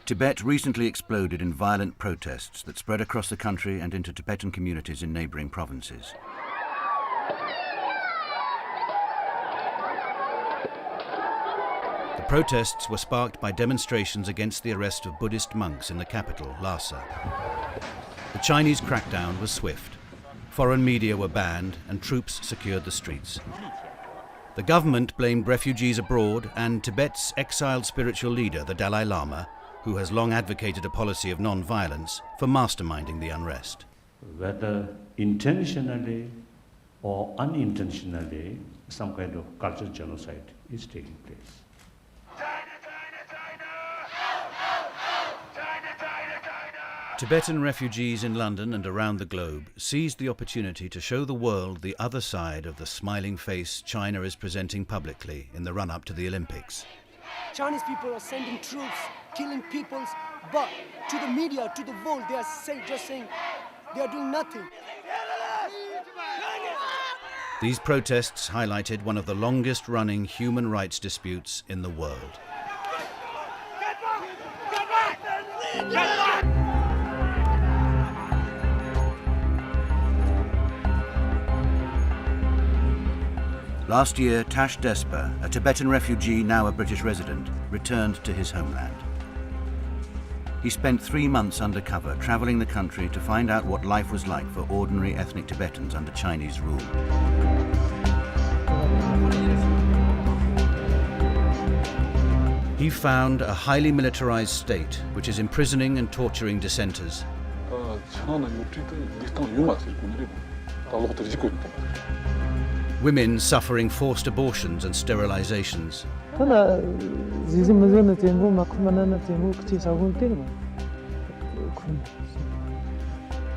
Tibet recently exploded in violent protests that spread across the country and into Tibetan communities in neighbouring provinces. The protests were sparked by demonstrations against the arrest of Buddhist monks in the capital, Lhasa. The Chinese crackdown was swift. Foreign media were banned and troops secured the streets. The government blamed refugees abroad and Tibet's exiled spiritual leader, the Dalai Lama, who has long advocated a policy of non-violence, for masterminding the unrest. Whether intentionally or unintentionally, some kind of cultural genocide is taking place. Tibetan refugees in London and around the globe seized the opportunity to show the world the other side of the smiling face China is presenting publicly in the run-up to the Olympics. Chinese people are sending troops, killing people, but to the media, to the world, they are just saying they are doing nothing. These protests highlighted one of the longest-running human rights disputes in the world. Last year, Tash Despa, a Tibetan refugee now a British resident, returned to his homeland. He spent 3 months undercover, travelling the country to find out what life was like for ordinary ethnic Tibetans under Chinese rule. He found a highly militarized state which is imprisoning and torturing dissenters. Women suffering forced abortions and sterilisations.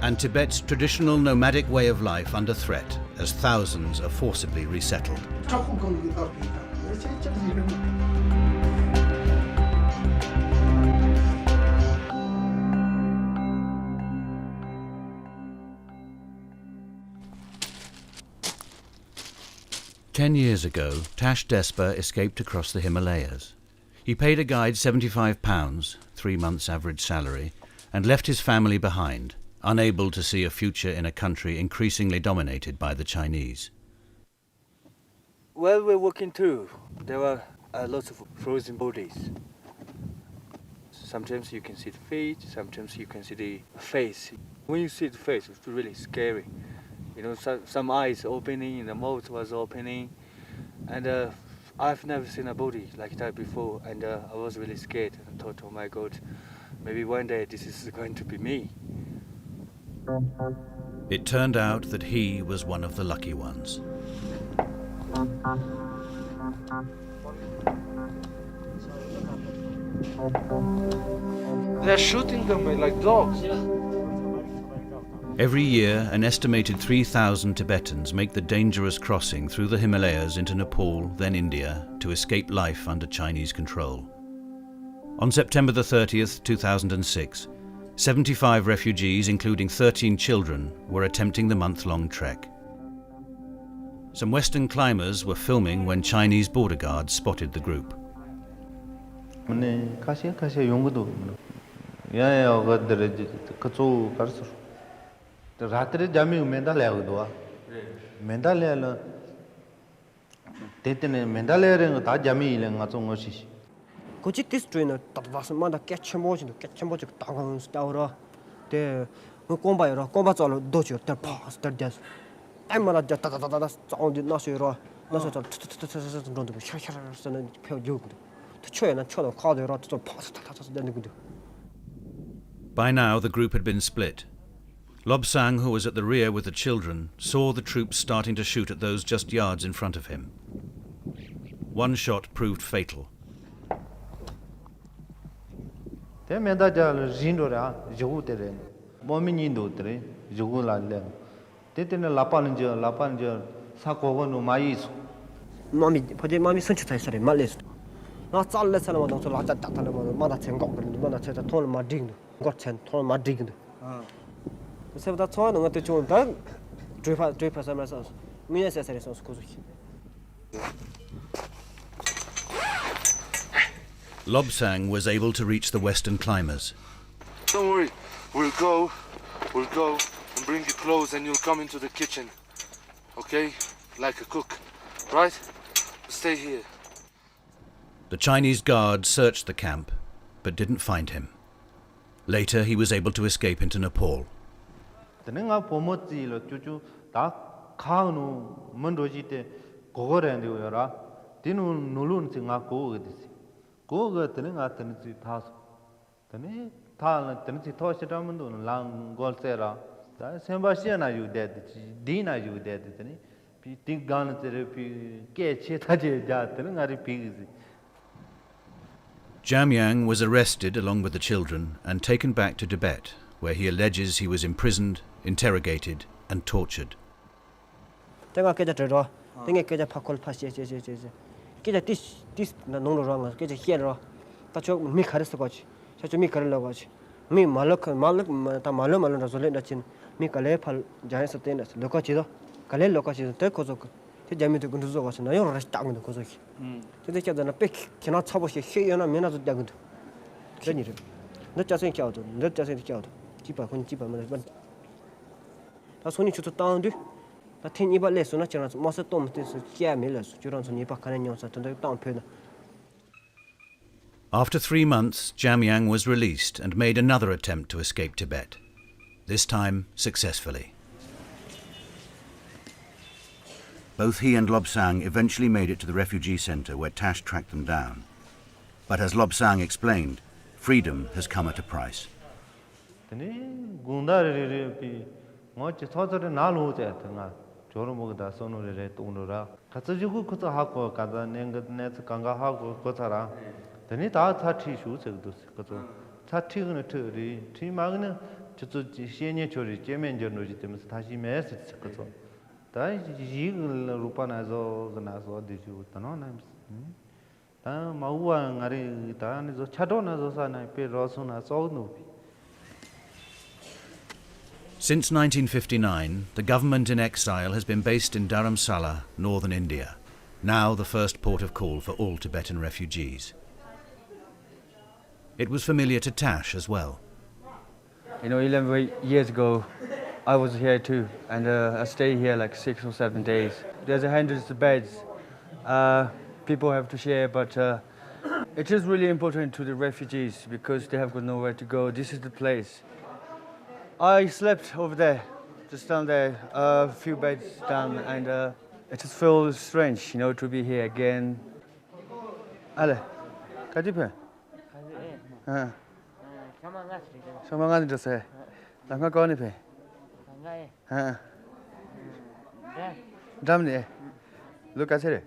And Tibet's traditional nomadic way of life under threat as thousands are forcibly resettled. 10 years ago, Tash Despa escaped across the Himalayas. He paid a guide £75, 3 months' average salary, and left his family behind, unable to see a future in a country increasingly dominated by the Chinese. While we're walking through, there were lots of frozen bodies. Sometimes you can see the feet, sometimes you can see the face. When you see the face, it's really scary. You know, some eyes opening, the mouth was opening, and I've never seen a body like that before, and I was really scared and thought, oh my God, maybe one day this is going to be me. It turned out that he was one of the lucky ones. They're shooting them like dogs. Every year, an estimated 3,000 Tibetans make the dangerous crossing through the Himalayas into Nepal, then India, to escape life under Chinese control. On September the 30th, 2006, 75 refugees, including 13 children, were attempting the month-long trek. Some Western climbers were filming when Chinese border guards spotted the group. रात्रि जामी मेंदा ले आगदवा मेंदा ले ल तेतने मेंदा ले रे ता जामी ले nga chong osi Kuchi this trainer tatwas manda ketchmoji tangang staura te komba yoro komba chalo dojo te pass te des I'm mala ta ta ta sound na shiro na so ta ron de sha sha sana pyo jog to choy na chodo call yoro to pass ta ta den gudu. By now the group had been split. Lobsang, who was at the rear with the children, saw the troops starting to shoot at those just yards in front of him. One shot proved fatal. te menda jal jindo ra jogu tere momini do tere jogu la le tetene lapan je sa ko no mai su mami pode mami sunchu tai sare males na challe sala ma dong la ta ta ma da chen gong ma da che ta thol ma ding got chen thol ma ding se da choi no te chu da dripa sa ma sa mi ne se sare so ku Lobsang was able to reach the western climbers. Don't worry, we'll go and bring you clothes and you'll come into the kitchen. Okay? Like a cook, right? Stay here. The Chinese guards searched the camp, but didn't find him. Later, he was able to escape into Nepal. Jamyang was arrested along with the children and taken back to Tibet, where he alleges he was imprisoned, interrogated and tortured. After 3 months, Jamyang was released and made another attempt to escape Tibet, this time successfully. Both he and Lobsang eventually made it to the refugee center where Tash tracked them down. But as Lobsang explained, freedom has come at a price. Since 1959, the government in exile has been based in Dharamsala, northern India, now the first port of call for all Tibetan refugees. It was familiar to Tash as well. 11 years ago, I was here too, and I stayed here like 6 or 7 days. There's hundreds of beds. People have to share, but it is really important to the refugees because they have got nowhere to go. This is the place. I slept over there, just down there, a few beds down, and it just feels strange, to be here again. Ale, kadipe? Samangan dose. Langa koni pe? Damne. Look at it.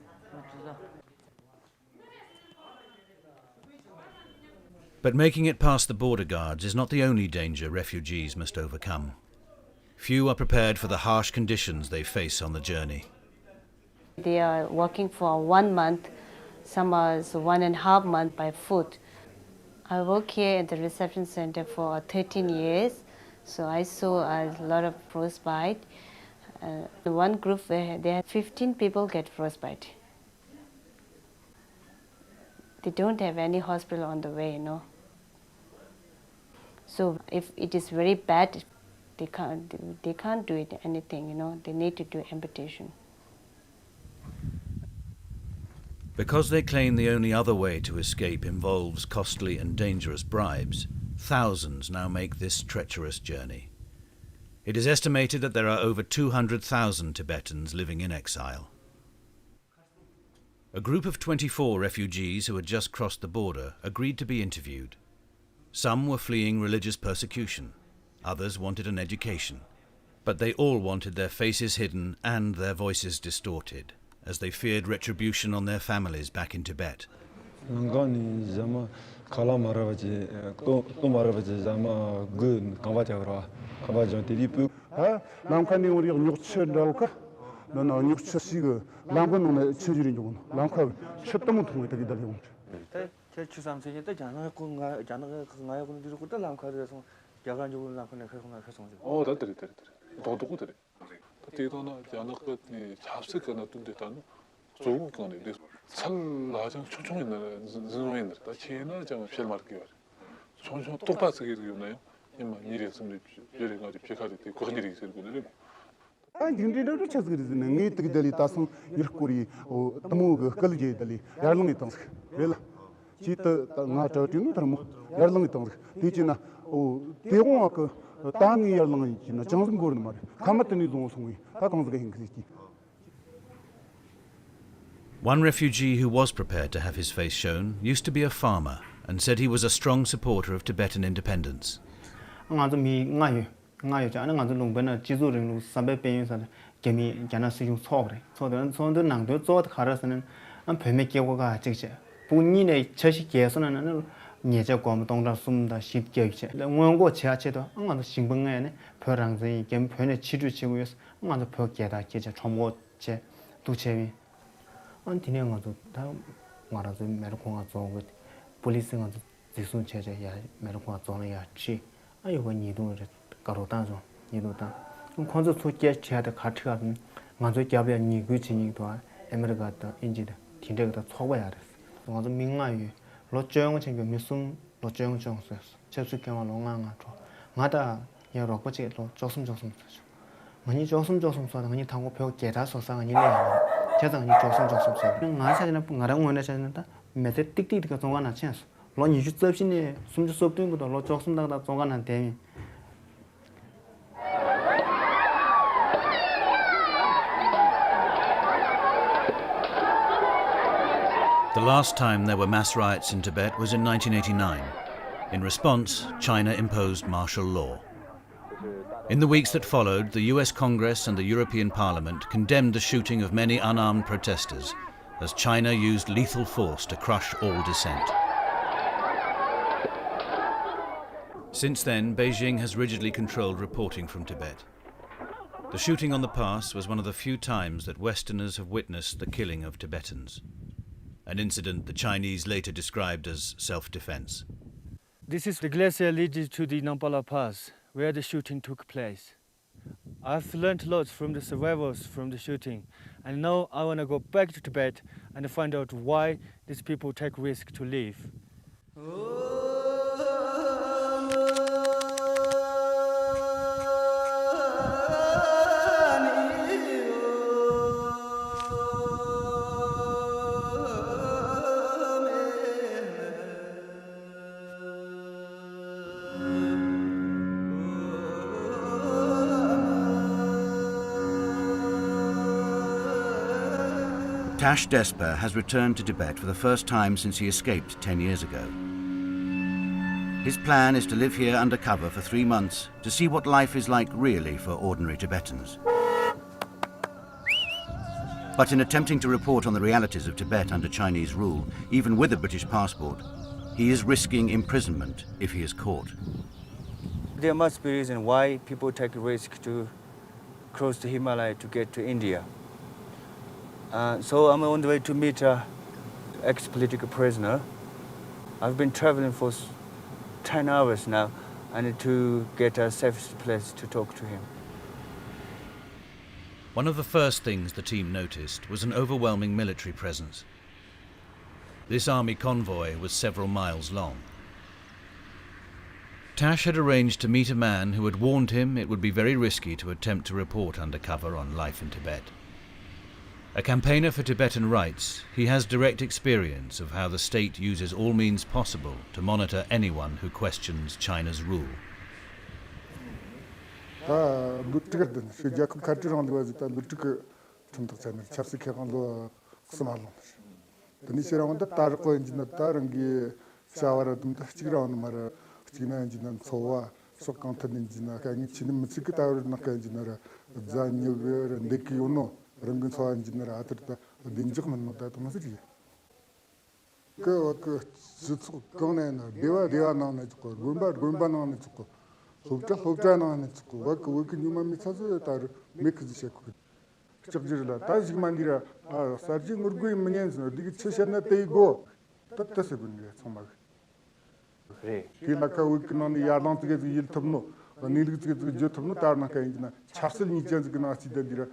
But making it past the border guards is not the only danger refugees must overcome. Few are prepared for the harsh conditions they face on the journey. They are working for 1 month, some are 1.5 months by foot. I work here at the reception center for 13 years, so I saw a lot of frostbite. One group, there are 15 people get frostbite. They don't have any hospital on the way, So if it is very bad, they can't do anything, They need to do amputation. Because they claim the only other way to escape involves costly and dangerous bribes, thousands now make this treacherous journey. It is estimated that there are over 200,000 Tibetans living in exile. A group of 24 refugees who had just crossed the border agreed to be interviewed. Some were fleeing religious persecution, others wanted an education, but they all wanted their faces hidden and their voices distorted, as they feared retribution on their families back in Tibet. 살라장 총총 있는 선생님들 다 체나 좀 필마르게 총총 똑바스게 되나요? 이마 일이 있으면 여러 가지 피카리 때 그런 일이 있을 거예요. 인디더도 찾으르는 게 되게 다선 이르코리 너무 걸리게들이 야르는 통 벨 지터 나타 뒤는 들모 야르는 통 뒤지나 대공학 땅이 야르는 있지나 정성 거는 말 가마트니 동송이 다 동서가 행크리티. One refugee who was prepared to have his face shown used to be a farmer and said he was a strong supporter of Tibetan independence. ngayo cha nga zo long bena ji zo ring lu sambe pe yin sa ge mi jana su yung so bre so de nang de zo de khara san an pe me ge go ga ji ji bu ni ne che shi ge so nan nie je guo mo dong da sum da xi ge che le won guo qia che de nga de xing beng ne pe rang zhe ge pe ne qi zhu qi wu yes nga de pe ge da ge che chong mo che du che mi an ti ne nga zo da nga ra zo me ro ko nga zo ge police nga zo ji sun che che ya me ro ko zo ne ya chi ayo go ni du de 가로단 좀 이도다 콘저 소개 제하다 가트가 먼저 잡야 니그 진이도 아메리카다 인지다 딘데가 초과야 됐어 먼저 민마유 로정 챙겨 미숨 로정 정서 접수경화 롱앙아 줘 마다 여러 번째 로 조심 사죠 많이 조심 사는 많이 당고 벽 계다 소상 아니네 제가 조심 써 나사는 나랑 원하잖아 메세 띡띡이가 정말 안 찬스 로 니주 접신이 숨주 수업된 것도 로 조심 나다 정관한 데 The last time there were mass riots in Tibet was in 1989. In response, China imposed martial law. In the weeks that followed, the US Congress and the European Parliament condemned the shooting of many unarmed protesters as China used lethal force to crush all dissent. Since then, Beijing has rigidly controlled reporting from Tibet. The shooting on the pass was one of the few times that Westerners have witnessed the killing of Tibetans, an incident the Chinese later described as self-defense. This is the glacier leading to the Nampala Pass, where the shooting took place. I've learned lots from the survivors from the shooting, and now I want to go back to Tibet and find out why these people take risk to live. Tash Despa has returned to Tibet for the first time since he escaped 10 years ago. His plan is to live here undercover for 3 months to see what life is like really for ordinary Tibetans. But in attempting to report on the realities of Tibet under Chinese rule, even with a British passport, he is risking imprisonment if he is caught. There must be a reason why people take a risk to cross the Himalaya to get to India. So I'm on the way to meet an ex-political prisoner. I've been traveling for 10 hours now. I need to get a safe place to talk to him. One of the first things the team noticed was an overwhelming military presence. This army convoy was several miles long. Tash had arranged to meet a man who had warned him it would be very risky to attempt to report undercover on life in Tibet. A campaigner for Tibetan rights, he has direct experience of how the state uses all means possible to monitor anyone who questions China's rule. ರಂಗನ್ ಸೋ engineer ಆತರ್ತ ದಿಂಜಕ ಮನ್ಮತ ತಮಸರಿ ಕ ಕೋನೆ ದೇವ ನಾನ ಚಕೋ ಗುಂಬಾ ನಾನ ಚಕೋ ಹೋಗ್ತಾ ನಾನ ಚಕೋ ವಕ್ ನಿಮ ಮಿಸಸ ತಾರ ಮೆಕ್ಜಿ ಶೆಕು ಚಕ್ಜಿರಲ ತಾಜಿಗ ಮಂದಿರ ಸರ್ಜಿ ಮುರ್ಗು ಇಮ್ನೆನ್ಸ್ ದಿಗಿ ಚಶನ ತೈಗೋ ತತ್ತಸ ಗುನ್ಗೆ ಸಮಾಗ ಕಿಲಕ ವಕ್ ನಾನ ಯಾದಂತಗೆ ಇಲ್ ತಮ್ನು ನೀಲ್ಗಿಗೆ ಜೊ ತಮ್ನು ತಾರನ ಕೈಂಜಿನ ಚಾರ್ಸಲ್ ನಿಜಂಜ ಗನ ಆಸಿದದಿರ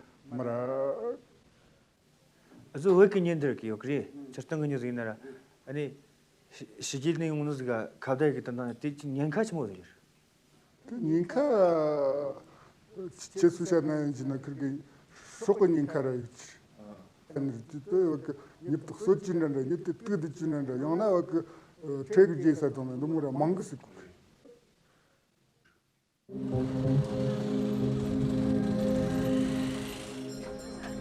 아주 왜 그년들게요. 그래. 저던 그녀도 있나라. 아니 시기는 오늘가 가다에 있던 대체 년까지 못 해요. 그 닌카 제수샤나 지나 그게 소건 닌카라 있지. 아니 또 닙도 소진한다 닙도 뜨드진한다 영나 그 트레이드 제사도 너무나 망그스.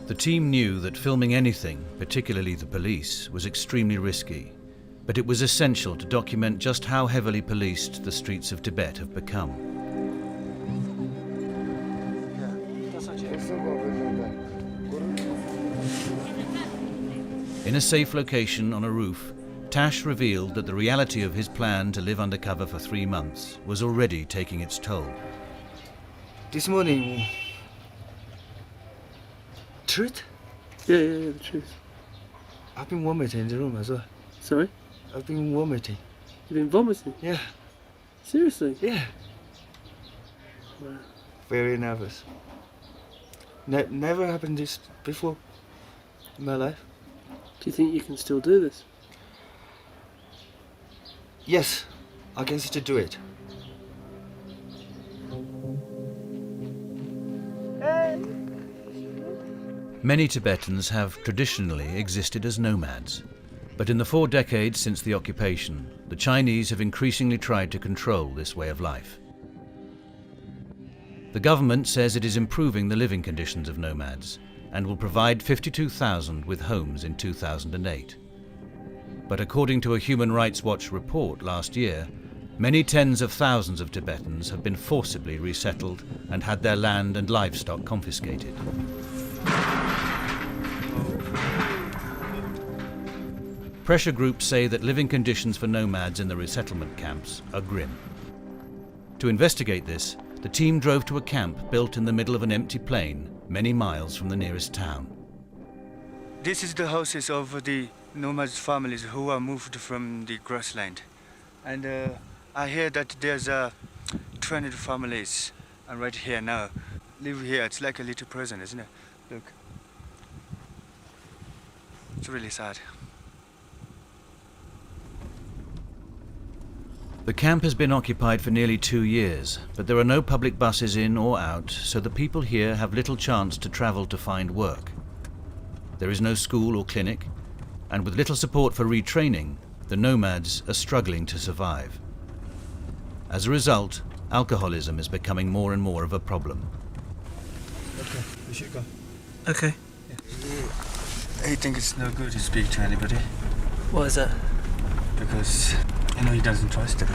The team knew that filming anything, particularly the police, was extremely risky, but it was essential to document just how heavily policed the streets of Tibet have become. In a safe location on a roof, Tash revealed that the reality of his plan to live undercover for 3 months was already taking its toll. This morning, truth? Yeah, the truth. I've been vomiting in the room as well. Sorry? I've been vomiting. You've been vomiting? Yeah. Seriously? Yeah. Wow. Very nervous. Never happened this before in my life. Do you think you can still do this? Yes, I can still do it. Many Tibetans have traditionally existed as nomads, but in the 4 decades since the occupation, the Chinese have increasingly tried to control this way of life. The government says it is improving the living conditions of nomads and will provide 52,000 with homes in 2008. But according to a Human Rights Watch report last year, many tens of thousands of Tibetans have been forcibly resettled and had their land and livestock confiscated. Pressure groups say that living conditions for nomads in the resettlement camps are grim. To investigate this, the team drove to a camp built in the middle of an empty plain, many miles from the nearest town. This is the houses of the nomad families who are moved from the grassland. And I hear that there's 200 families right here now. Live here, it's like a little prison, isn't it? Look. It's really sad. The camp has been occupied for nearly 2 years, but there are no public buses in or out, so the people here have little chance to travel to find work. There is no school or clinic, and with little support for retraining, the nomads are struggling to survive. As a result, alcoholism is becoming more and more of a problem. Okay, we should go. Okay. I think it's no good to speak to anybody. Why is that? Because, you know, he doesn't trust them.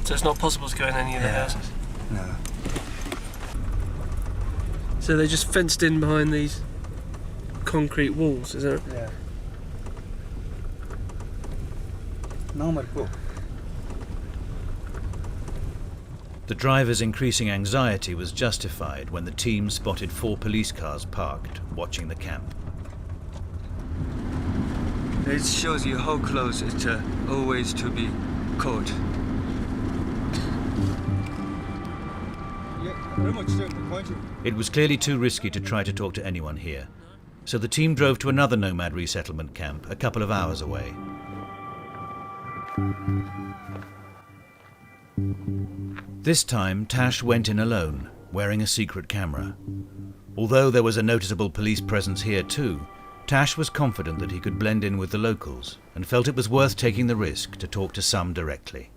So it's not possible to go in any of the houses? No. So they just fenced in behind these concrete walls, is that? Yeah. Normal book. The driver's increasing anxiety was justified when the team spotted 4 police cars parked, watching the camp. It shows you how close it's always to be caught. It was clearly too risky to try to talk to anyone here, so the team drove to another nomad resettlement camp a couple of hours away. This time, Tash went in alone, wearing a secret camera. Although there was a noticeable police presence here too, Tash was confident that he could blend in with the locals and felt it was worth taking the risk to talk to some directly.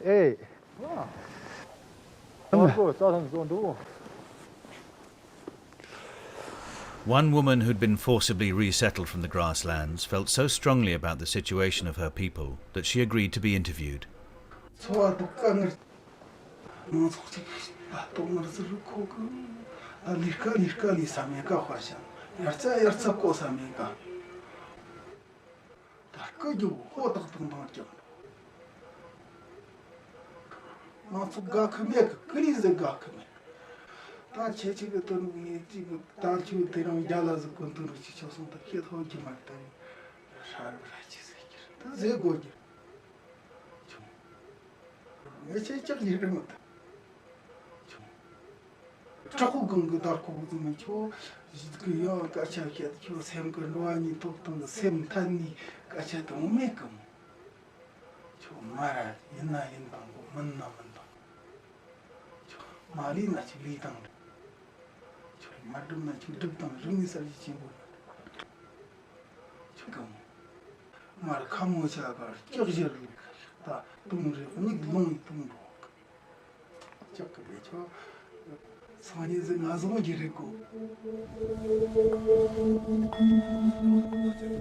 Hey. One woman who'd been forcibly resettled from the grasslands felt so strongly about the situation of her people that she agreed to be interviewed.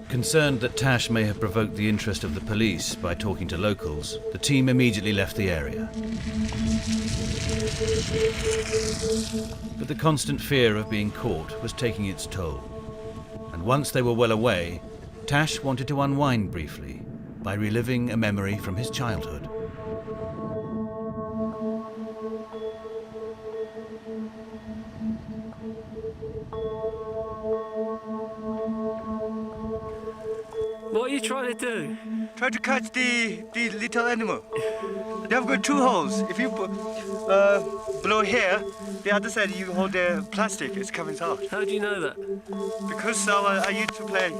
Concerned that Tash may have provoked the interest of the police by talking to locals, the team immediately left the area. But the constant fear of being caught was taking its toll. And once they were well away, Tash wanted to unwind briefly by reliving a memory from his childhood. What are you trying to do? Try to catch the little animal. They have got 2 holes. If you blow here, the other side you hold the plastic, it's coming out. How do you know that? Because I used to play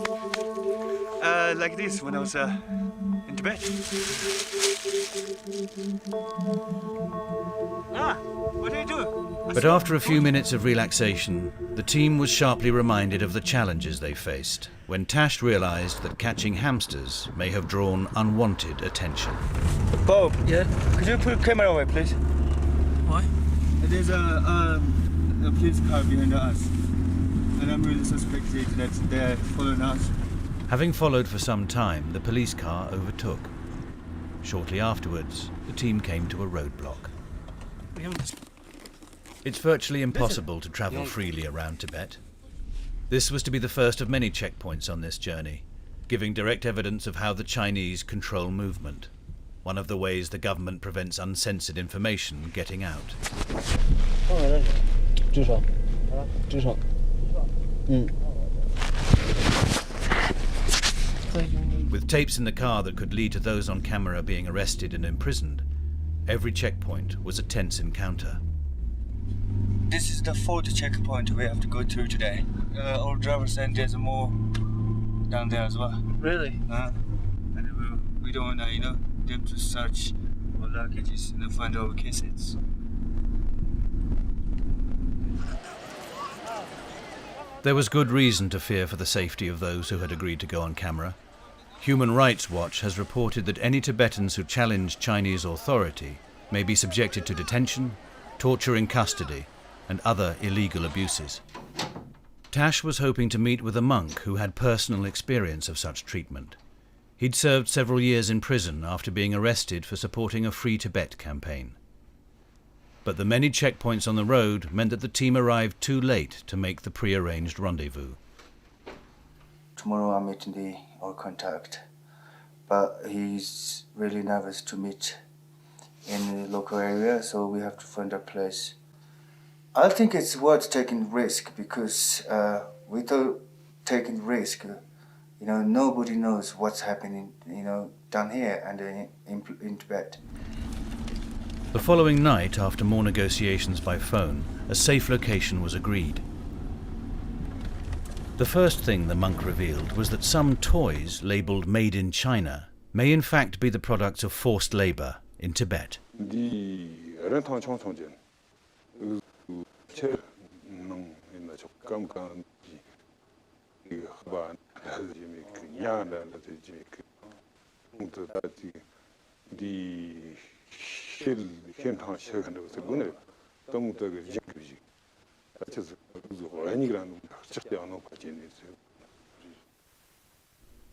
like this when I was in Tibet. What do you do? But after a few minutes of relaxation, the team was sharply reminded of the challenges they faced when Tash realized that catching hamsters may have drawn unwanted attention. Bob, Yeah? could you put the camera away, please? Why? There's a police car behind us, and I'm really suspected that they're following us. Having followed for some time, the police car overtook. Shortly afterwards, the team came to a roadblock. It's virtually impossible to travel freely around Tibet. This was to be the first of many checkpoints on this journey, giving direct evidence of how the Chinese control movement, one of the ways the government prevents uncensored information getting out. With tapes in the car that could lead to those on camera being arrested and imprisoned, every checkpoint was a tense encounter. This is the 4th checkpoint we have to go through today. All drivers and there's more down there as well. Really? And we don't want them to search our luggages and find our cassettes. There was good reason to fear for the safety of those who had agreed to go on camera. Human Rights Watch has reported that any Tibetans who challenge Chinese authority may be subjected to detention, torture in custody, and other illegal abuses. Tash was hoping to meet with a monk who had personal experience of such treatment. He'd served several years in prison after being arrested for supporting a Free Tibet campaign. But the many checkpoints on the road meant that the team arrived too late to make the pre-arranged rendezvous. Tomorrow I'm meeting our contact, but he's really nervous to meet in the local area, so we have to find a place. I think it's worth taking risk because without taking risk, nobody knows what's happening, down here and in Tibet. The following night, after more negotiations by phone, a safe location was agreed. The first thing the monk revealed was that some toys labelled "Made in China" may in fact be the products of forced labour in Tibet.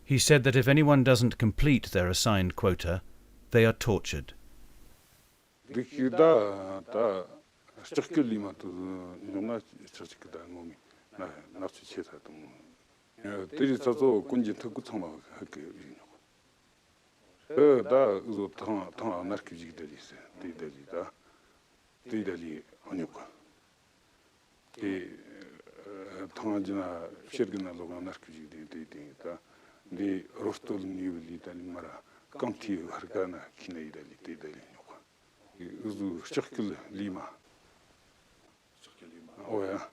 He said that if anyone doesn't complete their assigned quota, they are tortured. Rikida da stakili to nona chachikda ngomi na chisa dum. Tiri sazo kunji tuku tsama hake da zo tang narkiji delis dali onyuka. Tangajina shirgina loga narkiji da di rostol niwli dali mara kanti hargana kinai dali uzu shakil lima oya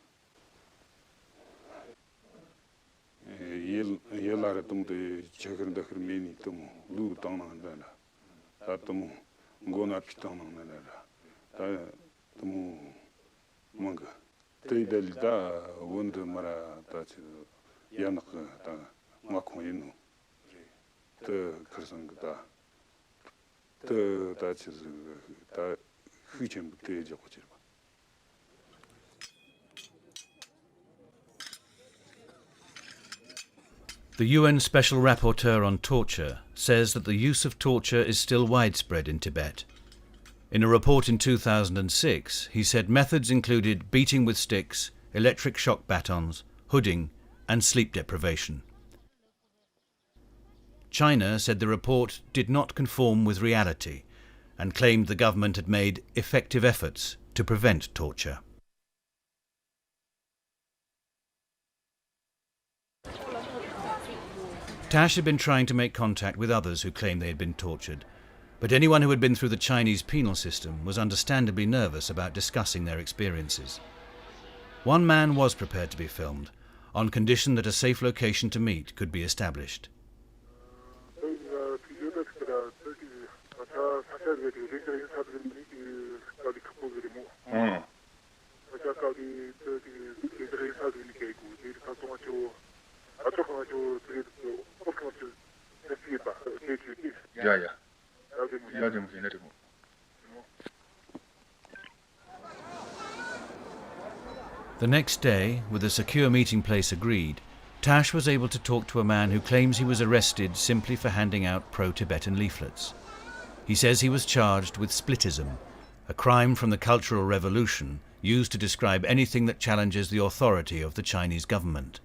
yelara tumde chakir dakhir meni tumu lu tangna dala ta tumu ngona pitangna dala ta tumu manga tei dali da wond mara ta yanak ta makon yinu ta karsang da ta ta hichem te jakochirba. The UN Special Rapporteur on Torture says that the use of torture is still widespread in Tibet. In a report in 2006, he said methods included beating with sticks, electric shock batons, hooding, and sleep deprivation. China said the report did not conform with reality and claimed the government had made effective efforts to prevent torture. Tash had been trying to make contact with others who claimed they had been tortured, but anyone who had been through the Chinese penal system was understandably nervous about discussing their experiences. One man was prepared to be filmed, on condition that a safe location to meet could be established. The next day, with a secure meeting place agreed, Tash was able to talk to a man who claims he was arrested simply for handing out pro-Tibetan leaflets. He says he was charged with splitism, a crime from the Cultural Revolution used to describe anything that challenges the authority of the Chinese government.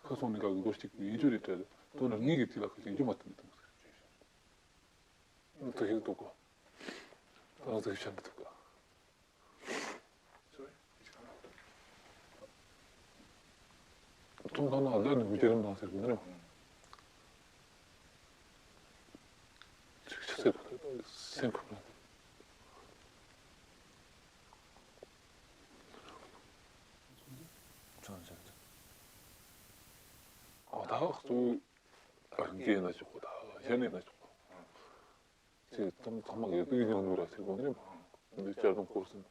그소니가 그것이 인주리 때 돈을 니게 뒤가 그게 좀 맞던 거. 어떻게 해도 거. 어떻게 시작도 거. 좀 하나 안 되는 위대한 나서거든요. 실제 생각을 다그 이게 나죠. 다 현에 나죠. 제 tamam yediğin uğraşıyor bunu. Ne çarpım kursun.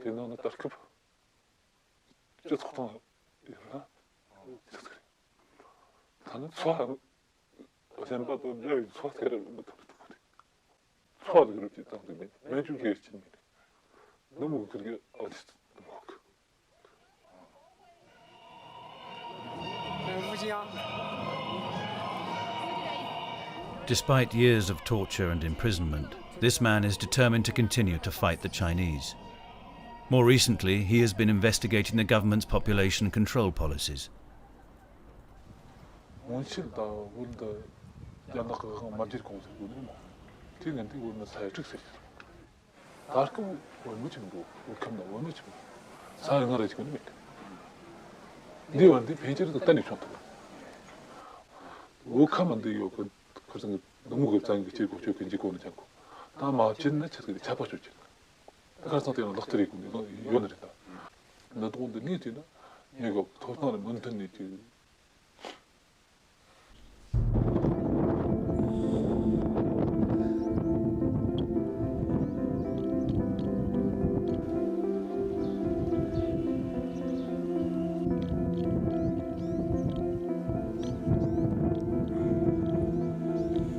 Kendine takıp. Çok tutan. Ya. Tanı soğan. Sen bana böyle soğan verir mi? Soğan görüp tanıdım. Ben çünkü geçtim. Ne mu kırgı alıştım. Despite years of torture and imprisonment, this man is determined to continue to fight the Chinese. More recently, he has been investigating the government's population control policies. 그래서 너무 급장인 게 제일 고쳐 근지 거는 않고 다 마진네 저기 잡아줬지. 그래서 때는 럭터리 군이 요원을 했다. 나도 근데 니티나 이거 토스나는 문든 니티.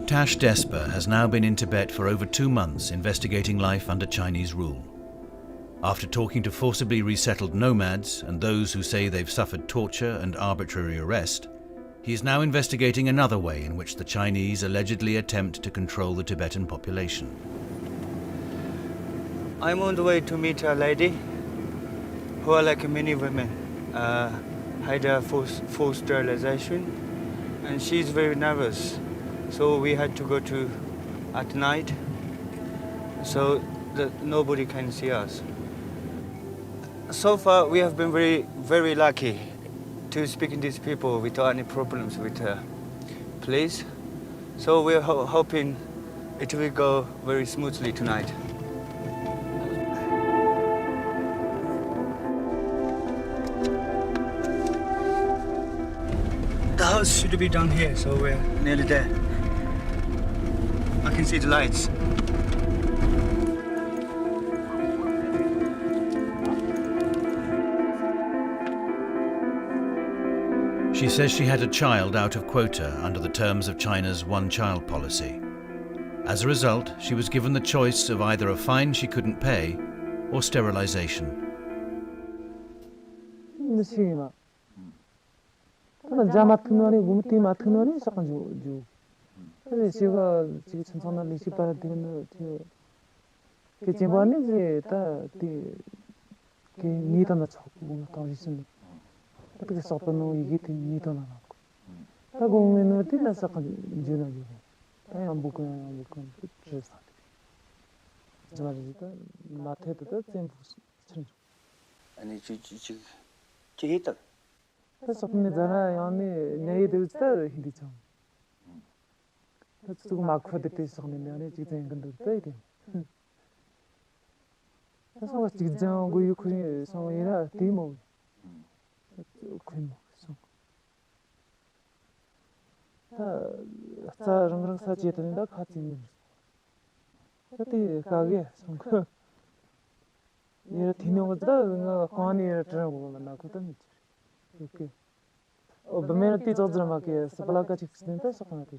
Tash Despa has now been in Tibet for over 2 months investigating life under Chinese rule. After talking to forcibly resettled nomads and those who say they've suffered torture and arbitrary arrest, he is now investigating another way in which the Chinese allegedly attempt to control the Tibetan population. I'm on the way to meet a lady who are like many women, had a full sterilization, and she's very nervous. So we had to go to at night, so that nobody can see us. So far, we have been very lucky to speak to these people without any problems with police. So we're hoping it will go very smoothly tonight. The house should be down here, so we're nearly there. I can see the lights. She says she had a child out of quota under the terms of China's one-child policy. As a result, she was given the choice of either a fine she couldn't pay or sterilization. 제가 지금 전선을 리시바라 되는 그 제반이 이제 다그 니다나 찾고 또 있으니 어떻게 서서는 이게 니다나 갖고 다 공면을 뒤에서 이제는 다 안보고 그래서 저마지가 마태도 템포 아니 지했다 그래서 근데잖아 아니 내일도 있다 힘들죠 그래서 막 그때 있었는데 아니 지금 근데 돼. 그래서 지금 그 유크레인 상황이라 디모. 그림 송. 자 랑랑 사지에는다 같이. 그때 가게 송. 얘 디노가 나 관이를 들어보고 만나거든. 이렇게. በመረጥ ተዘማከ ሰብላካች ፍስንተ ሰቀናት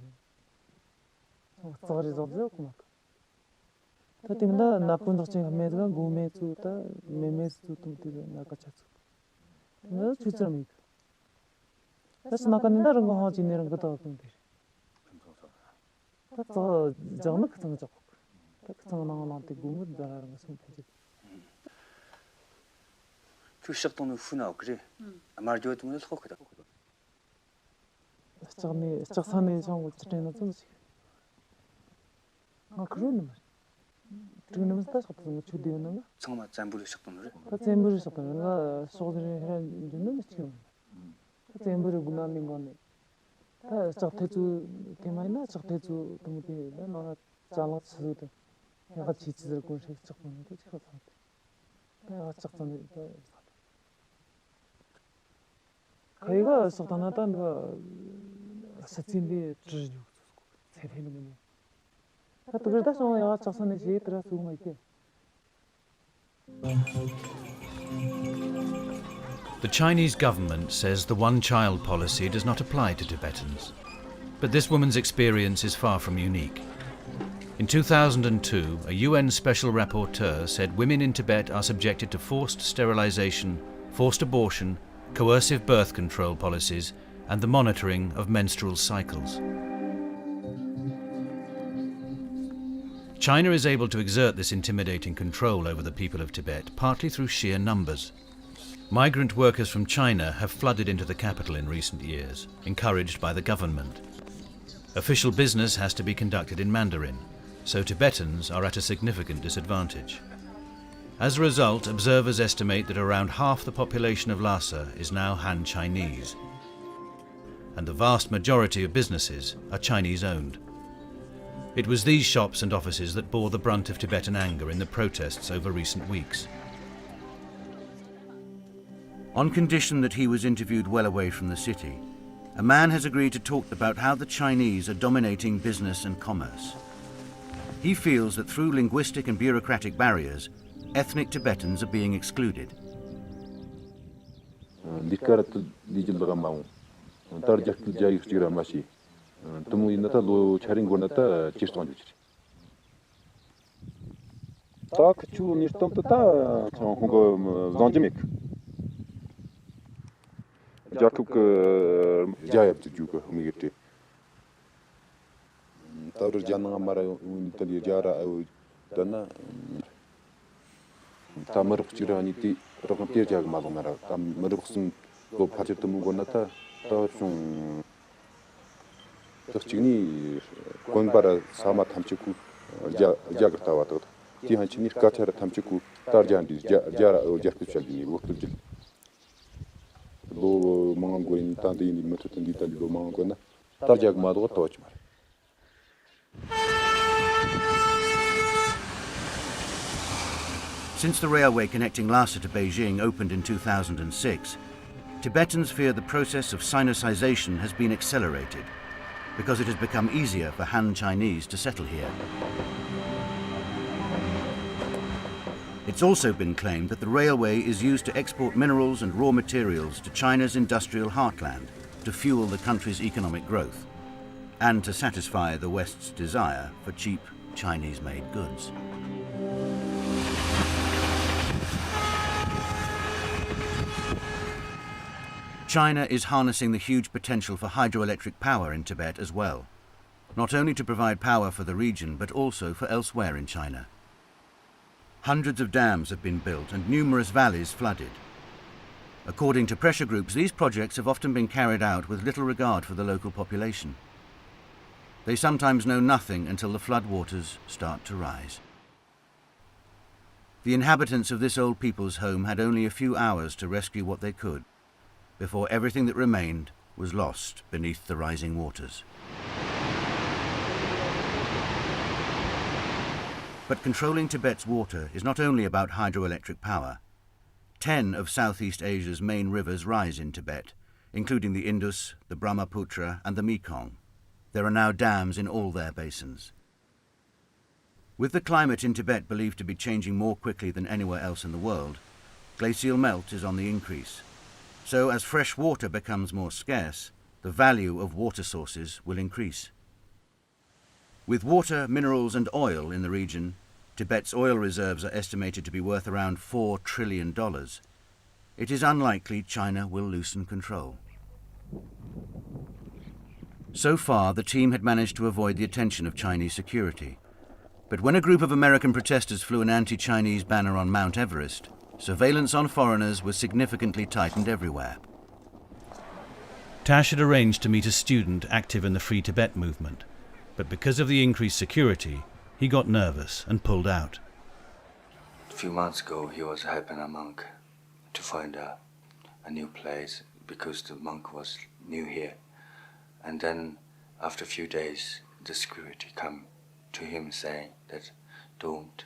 ጸሪዘው ኩማክ ታቲም다 나쁜 적증 함매가 고메투다 메메스투tumti 나카차츠 나 주점이 그래서 나간다 그런 거 하지는 것도 없는데 또 정말 같은 거 잡고 같은 거 나한테 고무 달아는 거 손패지 그 시작도는 후나 그래 아마 저도 뭐 속거다 작산에 좀 어쩌나 좀 그러는 말. 드는 거 다시 좀 주디는 거. 정말 짬부를 시작하는 그 잼부를 시작하는 소들이 해는 주는 거 지금. 그 잼부를 군하는 거네. 다 작대주 개만이나 작대주 동대 나가 잘랐어도 내가 지지를 고시 작품을 찍어서 내가 작전을 그이가 속단하던 거 사진이 주죠. 세대는 그래도 좀 내가 작전에 지들어 주고 있게. The Chinese government says the one-child policy does not apply to Tibetans. But this woman's experience is far from unique. In 2002, a UN Special Rapporteur said women in Tibet are subjected to forced sterilisation, forced abortion, coercive birth control policies, and the monitoring of menstrual cycles. China is able to exert this intimidating control over the people of Tibet partly through sheer numbers. Migrant workers from China have flooded into the capital in recent years, encouraged by the government. Official business has to be conducted in Mandarin, so Tibetans are at a significant disadvantage. As a result, observers estimate that around half the population of Lhasa is now Han Chinese, and the vast majority of businesses are Chinese-owned. It was these shops and offices that bore the brunt of Tibetan anger in the protests over recent weeks. On condition that he was interviewed well away from the city, a man has agreed to talk about how the Chinese are dominating business and commerce. He feels that through linguistic and bureaucratic barriers, ethnic Tibetans are being excluded. Jacob Jayab to Juka, Migati. Taur Jana Mara, Italy Jara, Dana Tamar Chiraniti, Rocampia Jagmara, Maruxum, go Pachetum Gonata, Taurchum Toschini, Gongbara, Sama Tamchuku, Jagartawato, Tihanchini, Katar Tamchuku, Tarjandis, Jara or Jakuchalini, work to Jill. Lo mango in tanti in metut in Italy lo mango na tarjag mado touch mar. Since the railway connecting Lhasa to Beijing opened in 2006, Tibetans fear the process of Sinicization has been accelerated because it has become easier for Han Chinese to settle here. It's also been claimed that the railway is used to export minerals and raw materials to China's industrial heartland to fuel the country's economic growth and to satisfy the West's desire for cheap Chinese-made goods. China is harnessing the huge potential for hydroelectric power in Tibet as well, not only to provide power for the region but also for elsewhere in China. Hundreds of dams have been built and numerous valleys flooded. According to pressure groups, these projects have often been carried out with little regard for the local population. They sometimes know nothing until the flood waters start to rise. The inhabitants of this old people's home had only a few hours to rescue what they could before everything that remained was lost beneath the rising waters. But controlling Tibet's water is not only about hydroelectric power. 10 of Southeast Asia's main rivers rise in Tibet, including the Indus, the Brahmaputra and the Mekong. There are now dams in all their basins. With the climate in Tibet believed to be changing more quickly than anywhere else in the world, glacial melt is on the increase. So as fresh water becomes more scarce, the value of water sources will increase. With water, minerals and oil in the region, Tibet's oil reserves are estimated to be worth around $4 trillion. It is unlikely China will loosen control. So far, the team had managed to avoid the attention of Chinese security. But when a group of American protesters flew an anti-Chinese banner on Mount Everest, surveillance on foreigners was significantly tightened everywhere. Tash had arranged to meet a student active in the Free Tibet movement, but because of the increased security, he got nervous and pulled out. A few months ago, he was helping a monk to find a new place because the monk was new here. And then, after a few days, the security come to him saying that don't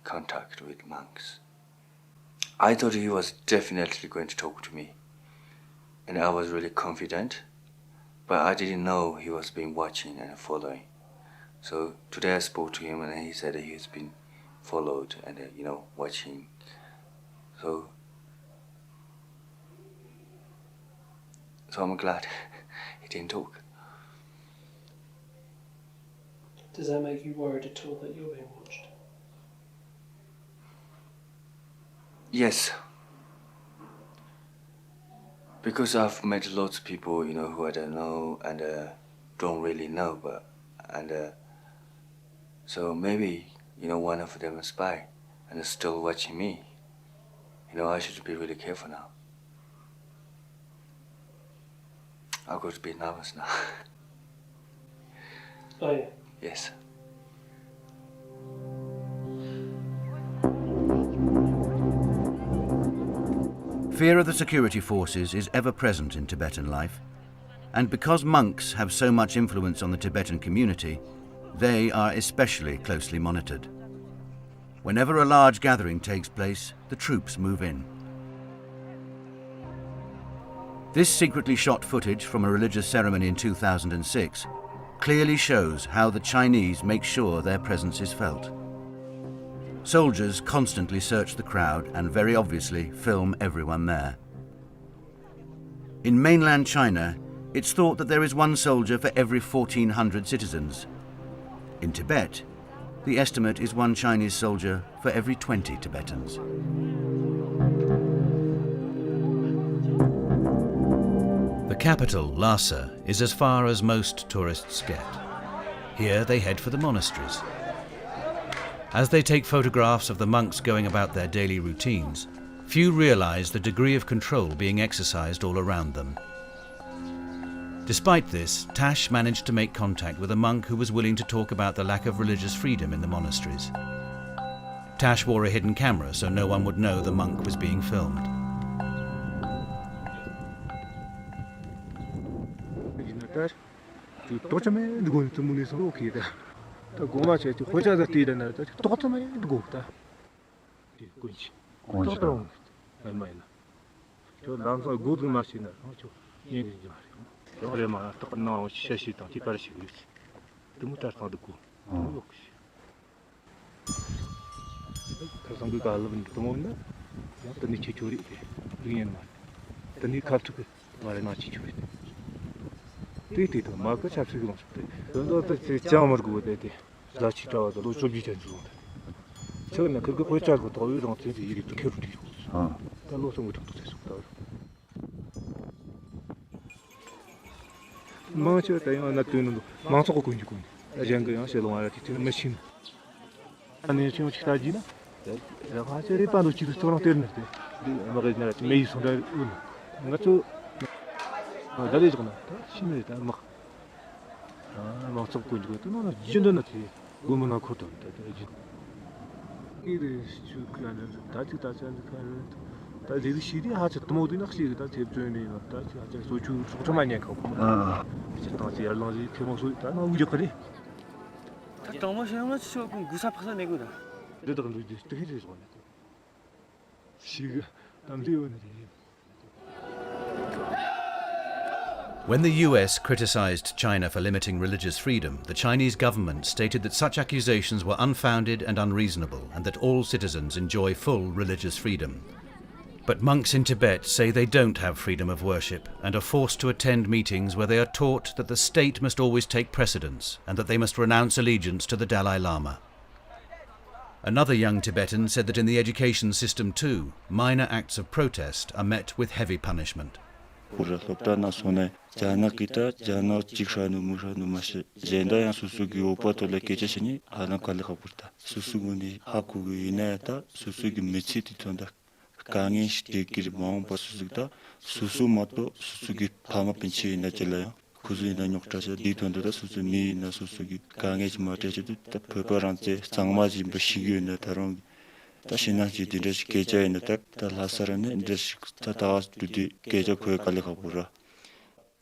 contact with monks. I thought he was definitely going to talk to me, and I was really confident, but I didn't know he was being watching and following. So today I spoke to him, and he said that he's been followed and watching. So I'm glad he didn't talk. Does that make you worried at all that you're being watched? Yes. Because I've met lots of people, who I don't know and don't really know, so maybe, one of them is a spy and is still watching me. I should be really careful now. I've got to be nervous now. Oh yeah? Yes. Fear of the security forces is ever present in Tibetan life, and because monks have so much influence on the Tibetan community, they are especially closely monitored. Whenever a large gathering takes place, the troops move in. This secretly shot footage from a religious ceremony in 2006 clearly shows how the Chinese make sure their presence is felt. Soldiers constantly search the crowd and very obviously film everyone there. In mainland China, it's thought that there is one soldier for every 1,400 citizens. In Tibet, the estimate is one Chinese soldier for every 20 Tibetans. The capital, Lhasa, is as far as most tourists get. Here they head for the monasteries. As they take photographs of the monks going about their daily routines, few realize the degree of control being exercised all around them. Despite this, Tash managed to make contact with a monk who was willing to talk about the lack of religious freedom in the monasteries. Tash wore a hidden camera so no one would know the monk was being filmed. When the US criticized China for limiting religious freedom, the Chinese government stated that such accusations were unfounded and unreasonable, and that all citizens enjoy full religious freedom. But monks in Tibet say they don't have freedom of worship and are forced to attend meetings where they are taught that the state must always take precedence and that they must renounce allegiance to the Dalai Lama. Another young Tibetan said that in the education system too, minor acts of protest are met with heavy punishment. 강의 시대길 마음 버스다 수수 모토 수수기 파마 빈치 나질래요. kuzuina nyoktasha di tuandada susu mi na susugi kange chi matashi ta peparante sangmaji mbashigyo na tarong ta shinaji dindashi keja ina ta lasara na indashi ta tawas dudi keja kuya kali kapura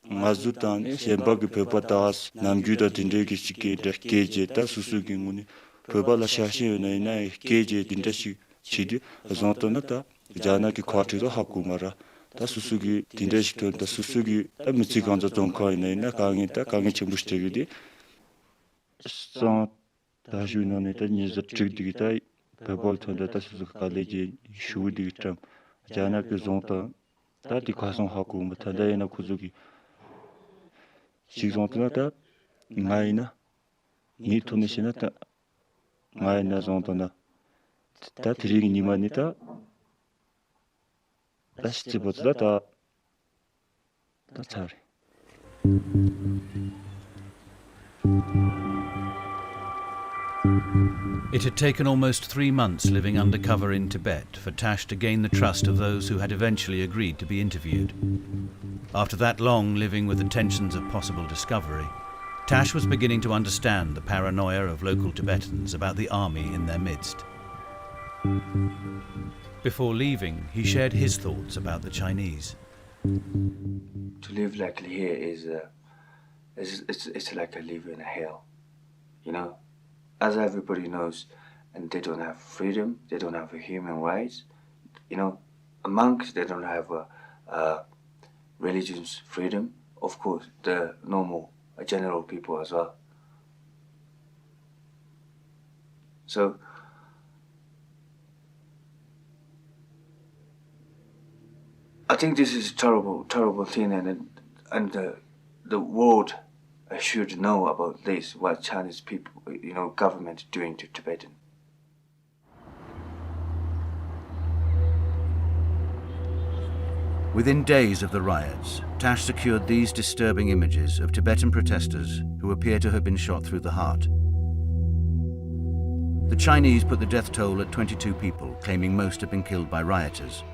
ngazu tan shembagi pepa tawas namgyu da dindagi shike da keje ta susugi nguni pepa la shashi na ina keje dindashi chidi zonto na ta jana ki kwatido hakumara 다 수수기 딘데식도 다 수수기 미치 간자 동카이네 강이다 강이 침부시되기디 선 다주노네 다 니자 트릭디기다 베볼톤다 다 수수 칼레지 슈디기트람 자나 그 zonta 다 디카송 하고 못한다이나 구주기 시존트나 다 마이나 니토네시나 다 마이나 zontona 다 트릭이 니마니다 It had taken almost 3 months living undercover in Tibet for Tash to gain the trust of those who had eventually agreed to be interviewed. After that long living with the tensions of possible discovery, Tash was beginning to understand the paranoia of local Tibetans about the army in their midst. Before leaving, he shared his thoughts about the Chinese. To live like here is it's like a live in a hell, you know. As everybody knows, and they don't have freedom, they don't have human rights, you know. Monks, they don't have religion's freedom. Of course, the normal general people as well. So I think this is a terrible thing, and the world should know about this, what Chinese people, you know, government doing to Tibetan. Within days of the riots, Tash secured these disturbing images of Tibetan protesters who appear to have been shot through the heart. The Chinese put the death toll at 22 people, claiming most had been killed by rioters.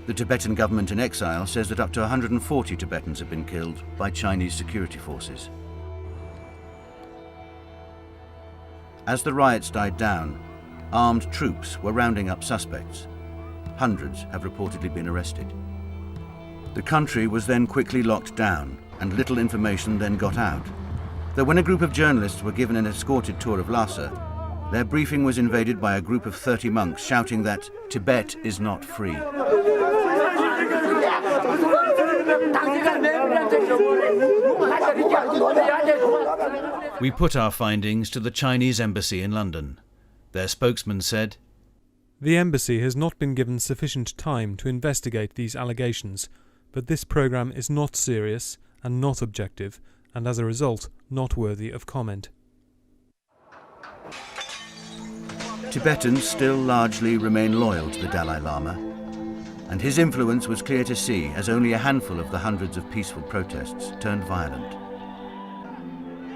The Tibetan government in exile says that up to 140 Tibetans have been killed by Chinese security forces. As the riots died down, armed troops were rounding up suspects. Hundreds have reportedly been arrested. The country was then quickly locked down, and little information then got out. Though when a group of journalists were given an escorted tour of Lhasa, their briefing was invaded by a group of 30 monks shouting that Tibet is not free. We put our findings to the Chinese embassy in London. Their spokesman said, "The embassy has not been given sufficient time to investigate these allegations, but this program is not serious and not objective, and as a result, not worthy of comment." Tibetans still largely remain loyal to the Dalai Lama, and his influence was clear to see as only a handful of the hundreds of peaceful protests turned violent.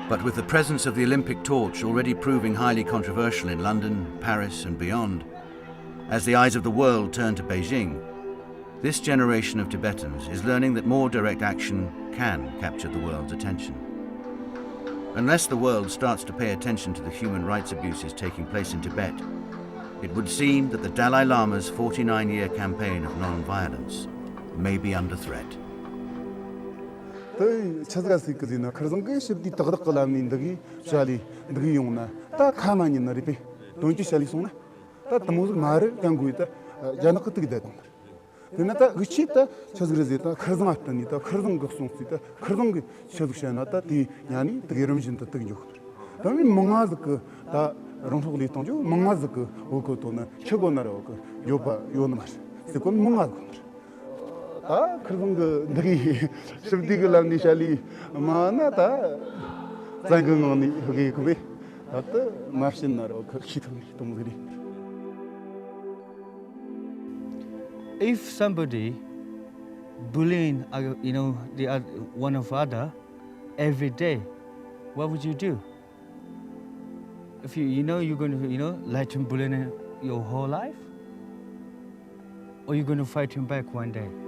But with the presence of the Olympic torch already proving highly controversial in London, Paris and beyond, as the eyes of the world turn to Beijing, this generation of Tibetans is learning that more direct action can capture the world's attention. Unless the world starts to pay attention to the human rights abuses taking place in Tibet, it would seem that the Dalai Lama's 49-year campaign of non-violence may be under threat. Tenata gchita chazgrezeta kharzanatnita kharzang gxungsita kharzang chazgshanata ti yani tgerimjinta tgyuk tami mangazk ta rongshogli tongjo mangazk okotona chegonara ok yoba yonmar sekon mangazk ta kharzang dgi shibdiglani shali mana ta zangngni hogi kbe ta marshinnar ok khitong tomgri. If somebody bullying, you know, one of other every day, what would you do? If you know you're going to, let him bully your whole life? or you're going to fight him back one day.